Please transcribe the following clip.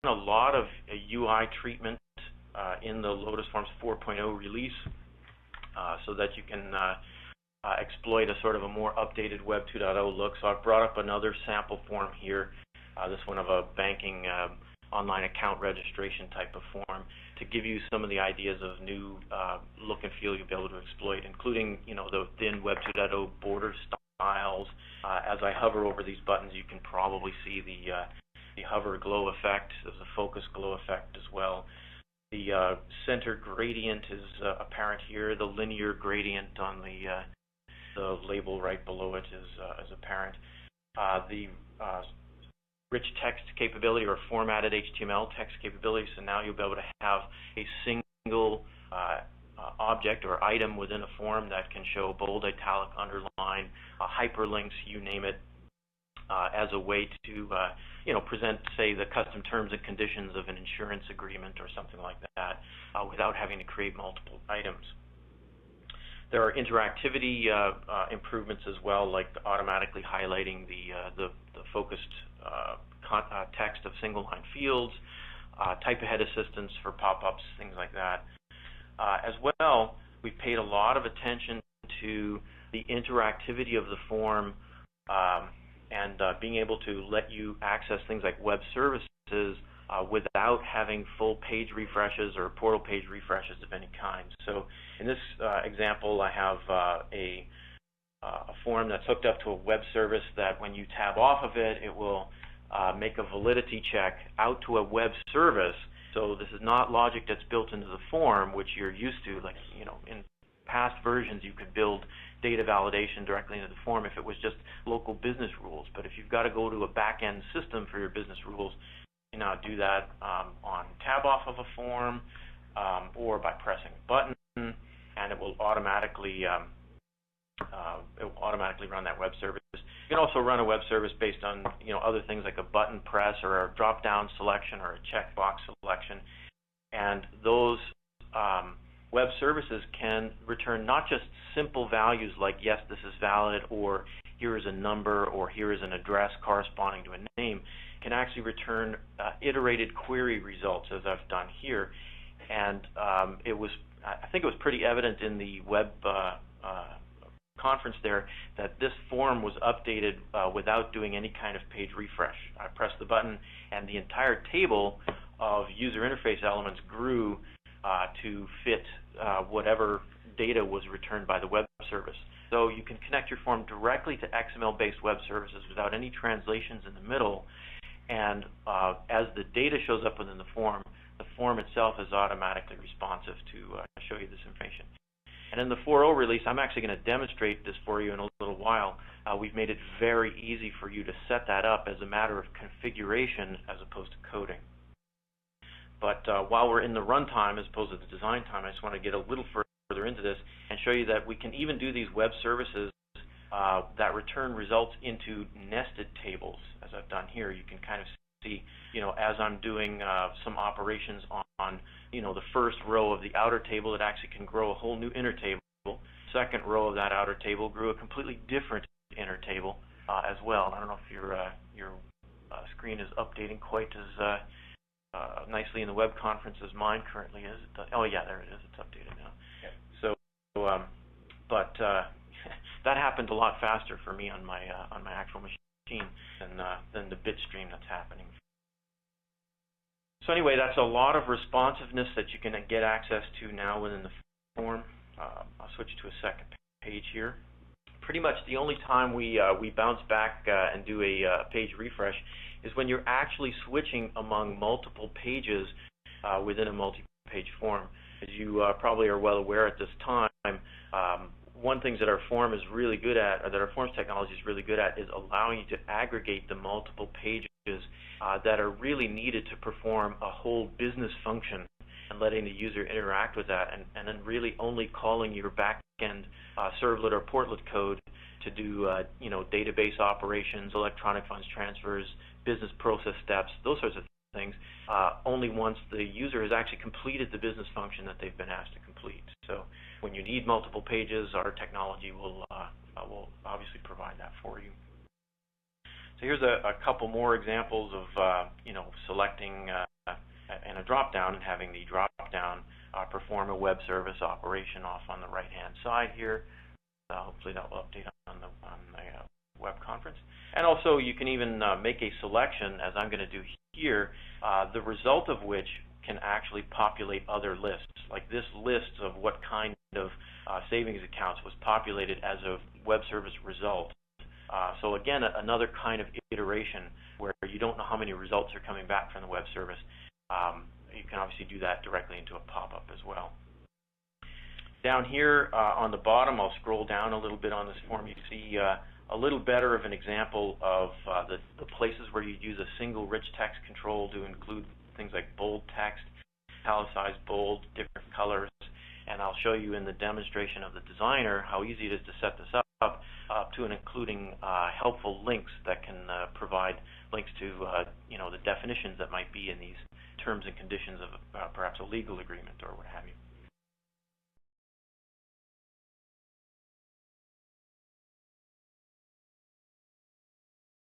a lot of UI treatment in the Lotus Forms 4.0 release so that you can exploit a sort of a more updated Web 2.0 look. So I've brought up another sample form here, this one of a banking online account registration type of form, to give you some of the ideas of new look and feel you'll be able to exploit, including the thin Web 2.0 border styles. As I hover over these buttons, you can probably see the hover glow effect. There's a focus glow effect as well. The center gradient is apparent here. The linear gradient on the label right below it is apparent. The rich text capability, or formatted HTML text capability, so now you'll be able to have a single object or item within a form that can show bold, italic, underline, hyperlinks, you name it, as a way to present, say, the custom terms and conditions of an insurance agreement or something like that, without having to create multiple items. There are interactivity improvements as well, like automatically highlighting the focused text of single-line fields, type-ahead assistance for pop-ups, things like that. As well, we've paid a lot of attention to the interactivity of the form and being able to let you access things like web services without having full page refreshes or portal page refreshes of any kind. So in this example, I have a form that's hooked up to a web service that when you tab off of it, it will make a validity check out to a web service. So this is not logic that's built into the form, which you're used to. Like, in past versions, you could build data validation directly into the form if it was just local business rules. But if you've got to go to a back-end system for your business rules, you now do that on tab off of a form or by pressing a button, and it will automatically run that web service. You can also run a web service based on other things like a button press or a drop-down selection or a checkbox selection, and those web services can return not just simple values like yes, this is valid, or here is a number, or here is an address corresponding to a name. It can actually return iterated query results, as I've done here. And I think it was pretty evident in the web conference there that this form was updated without doing any kind of page refresh. I pressed the button, and the entire table of user interface elements grew to fit whatever data was returned by the web service. So you can connect your form directly to XML-based web services without any translations in the middle, and as the data shows up within the form itself is automatically responsive to show you this information. And in the 4.0 release, I'm actually going to demonstrate this for you in a little while. We've made it very easy for you to set that up as a matter of configuration as opposed to coding. But while we're in the runtime as opposed to the design time, I just want to get a little further into this and show you that we can even do these web services that return results into nested tables, as I've done here. You can kind of see, as I'm doing some operations on the first row of the outer table, it actually can grow a whole new inner table. Second row of that outer table grew a completely different inner table as well. I don't know if your screen is updating quite as nicely in the web conference as mine currently is. Oh yeah, there it is. It's updated now. Okay. So, but that happened a lot faster for me on my actual machine than the bit stream that's happening. So anyway, that's a lot of responsiveness that you can get access to now within the form. I'll switch to a second page here. Pretty much the only time we bounce back and do a page refresh is when you're actually switching among multiple pages within a multi-page form. As you probably are well aware at this time, one thing that our form is really good at, or that our forms technology is really good at, is allowing you to aggregate the multiple pages that are really needed to perform a whole business function and letting the user interact with that, and then really only calling your back-end servlet or portlet code to do database operations, electronic funds transfers, business process steps, those sorts of things, only once the user has actually completed the business function that they've been asked to complete. So when you need multiple pages, our technology will obviously provide that for you. So here's a couple more examples of selecting in a drop-down and having the drop-down perform a web service operation off on the right-hand side here. Hopefully that will update on the web conference. And also you can even make a selection, as I'm going to do here, the result of which can actually populate other lists. Like this list of what kind of savings accounts was populated as a web service result. So again, another kind of iteration where you don't know how many results are coming back from the web service. You can obviously do that directly into a pop-up as well. Down here on the bottom, I'll scroll down a little bit on this form. You see a little better of an example of the places where you use a single rich text control to include things like bold text, italicized bold, different colors, and I'll show you in the demonstration of the designer how easy it is to set this up to and including helpful links that can provide links to the definitions that might be in these terms and conditions of perhaps a legal agreement or what have you.